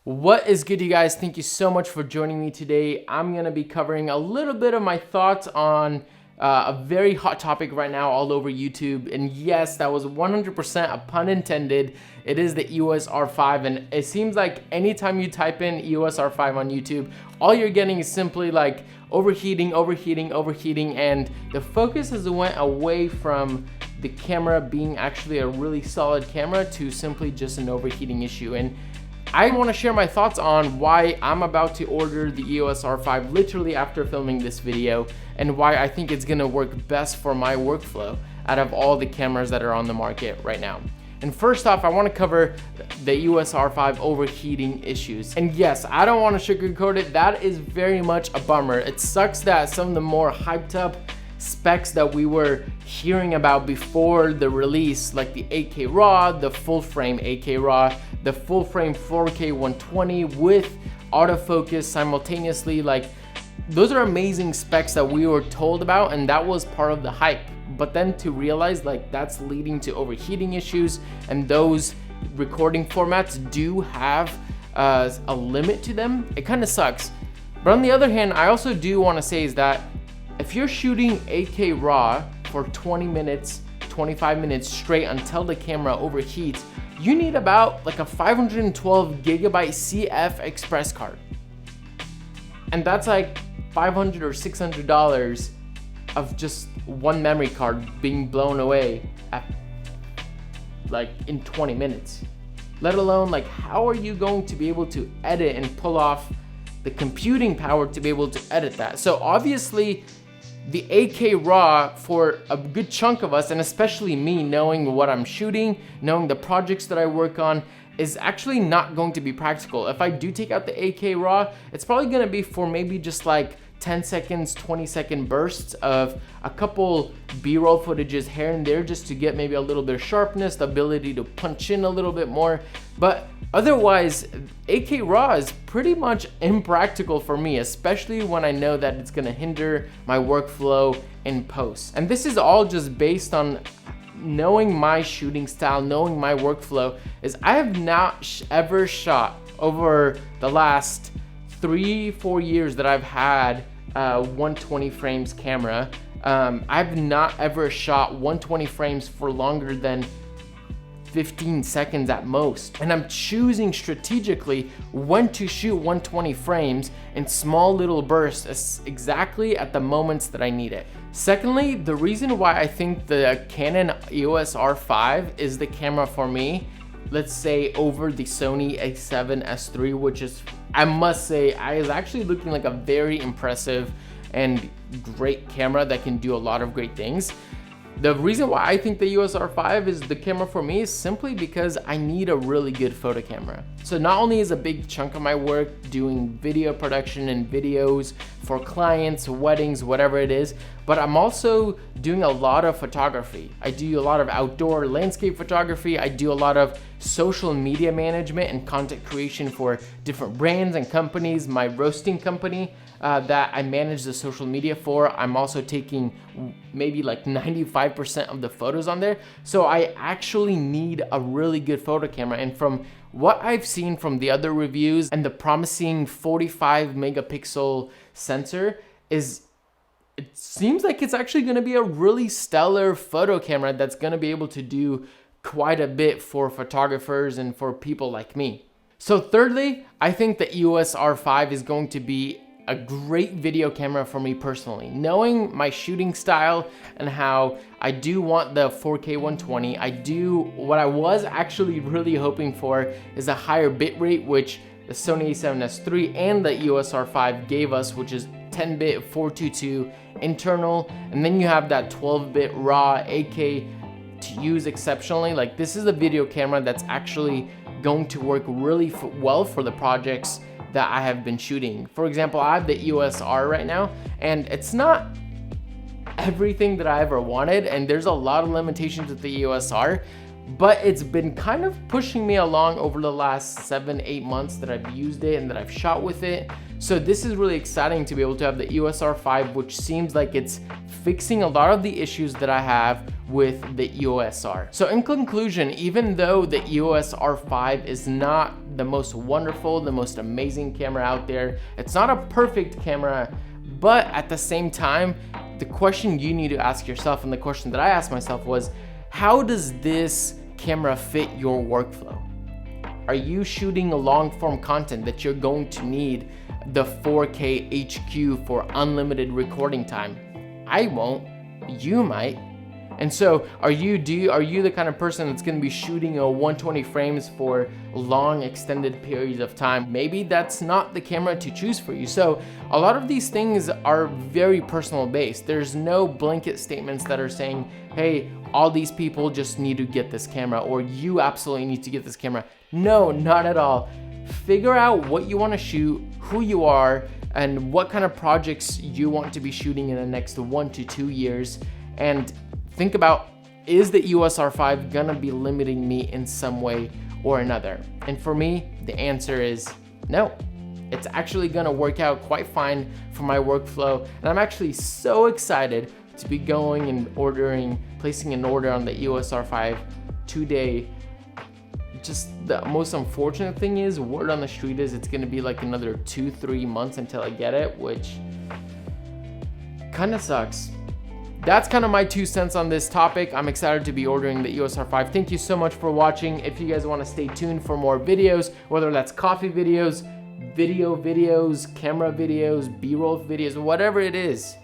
What is good, you guys? Thank you so much for joining me today. I'm gonna be covering a little bit of my thoughts on a very hot topic right now all over YouTube. And yes, that was 100% a pun intended. It is the EOS R5, and it seems like anytime you type in EOS R5 on YouTube, all you're getting is simply like overheating, and the focus has went away from the camera being actually a really solid camera to simply just an overheating issue. And I want to share my thoughts on why I'm about to order the EOS R5 literally after filming this video, and why I think it's going to work best for my workflow out of all the cameras that are on the market right now. And first off, I want to cover the EOS R5 overheating issues. And yes, I don't want to sugarcoat it. That is very much a bummer. It sucks that some of the more hyped up specs that we were hearing about before the release, like the 8K RAW, the full frame 8K RAW, the full frame 4K 120 with autofocus simultaneously, like those are amazing specs that we were told about, and that was part of the hype. But then to realize like that's leading to overheating issues, and those recording formats do have a limit to them, it kind of sucks. But on the other hand, I also do want to say is that if you're shooting 8K RAW for 20 minutes, 25 minutes straight until the camera overheats, you need about like a 512 gigabyte CF express card. And that's like $500 or $600 of just one memory card being blown away like in 20 minutes. Let alone like how are you going to be able to edit and pull off the computing power to be able to edit that? So obviously the 8K RAW for a good chunk of us, and especially me, knowing what I'm shooting, knowing the projects that I work on, is actually not going to be practical. If I do take out the 8K RAW, it's probably gonna be for maybe just like 10 seconds, 20-second bursts of a couple B-roll footages here and there, just to get maybe a little bit of sharpness, the ability to punch in a little bit more. But otherwise, 8K RAW is pretty much impractical for me, especially when I know that it's gonna hinder my workflow in post. And this is all just based on knowing my shooting style, knowing my workflow. Is I have not ever shot over the last 3-4 years that I've had 120 frames camera. I've not ever shot 120 frames for longer than 15 seconds at most. And I'm choosing strategically when to shoot 120 frames in small little bursts exactly at the moments that I need it. Secondly, the reason why I think the Canon EOS R5 is the camera for me, let's say over the Sony A7S3, which is, I must say, is actually looking like a very impressive and great camera that can do a lot of great things. The reason why I think the EOS R5 is the camera for me is simply because I need a really good photo camera. So not only is a big chunk of my work doing video production and videos for clients, weddings, whatever it is, but I'm also doing a lot of photography. I do a lot of outdoor landscape photography. I do a lot of social media management and content creation for different brands and companies. My roasting company that I manage the social media for, I'm also taking maybe like 95% of the photos on there. So I actually need a really good photo camera. And from what I've seen from the other reviews and the promising 45 megapixel sensor, is it seems like it's actually going to be a really stellar photo camera that's going to be able to do quite a bit for photographers and for people like me. So thirdly, I think the EOS R5 is going to be a great video camera for me personally. Knowing my shooting style and how I do want the 4K 120, what I was actually really hoping for is a higher bitrate, which the Sony A7S3 and the EOS R5 gave us, which is 10-bit 422 internal, and then you have that 12-bit RAW 8K to use exceptionally. Like, this is a video camera that's actually going to work really well for the projects that I have been shooting. For example, I have the EOS R right now, and it's not everything that I ever wanted, and there's a lot of limitations with the EOS R, but it's been kind of pushing me along over the last 7-8 months that I've used it and that I've shot with it. So this is really exciting to be able to have the EOS R5, which seems like it's fixing a lot of the issues that I have with the EOS R. So in conclusion, even though the EOS R5 is not the most wonderful, the most amazing camera out there, it's not a perfect camera, but at the same time, the question you need to ask yourself, and the question that I asked myself was, how does this camera fit your workflow? Are you shooting a long form content that you're going to need the 4K HQ for unlimited recording time? I won't, you might. And so are you the kind of person that's gonna be shooting 120 frames for long extended periods of time? Maybe that's not the camera to choose for you. So a lot of these things are very personal based. There's no blanket statements that are saying, hey, all these people just need to get this camera, or you absolutely need to get this camera. No, not at all. Figure out what you wanna shoot, who you are, and what kind of projects you want to be shooting in the next 1 to 2 years, and think about, is the EOS R5 gonna be limiting me in some way or another? And for me, the answer is no. It's actually gonna work out quite fine for my workflow, and I'm actually so excited to be going and placing an order on the EOS R5 today. Just the most unfortunate thing is, word on the street is it's gonna be like another 2-3 months until I get it, which kind of sucks. That's kind of my 2 cents on this topic. I'm excited to be ordering the EOS R5. Thank you so much for watching. If you guys want to stay tuned for more videos, whether that's coffee videos, video videos, camera videos, B-roll videos, whatever it is,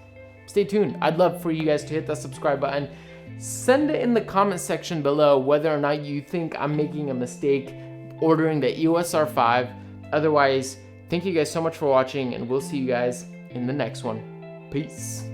stay tuned. I'd love for you guys to hit that subscribe button. Send it in the comment section below whether or not you think I'm making a mistake ordering the EOS R5. Otherwise, thank you guys so much for watching, and we'll see you guys in the next one. Peace.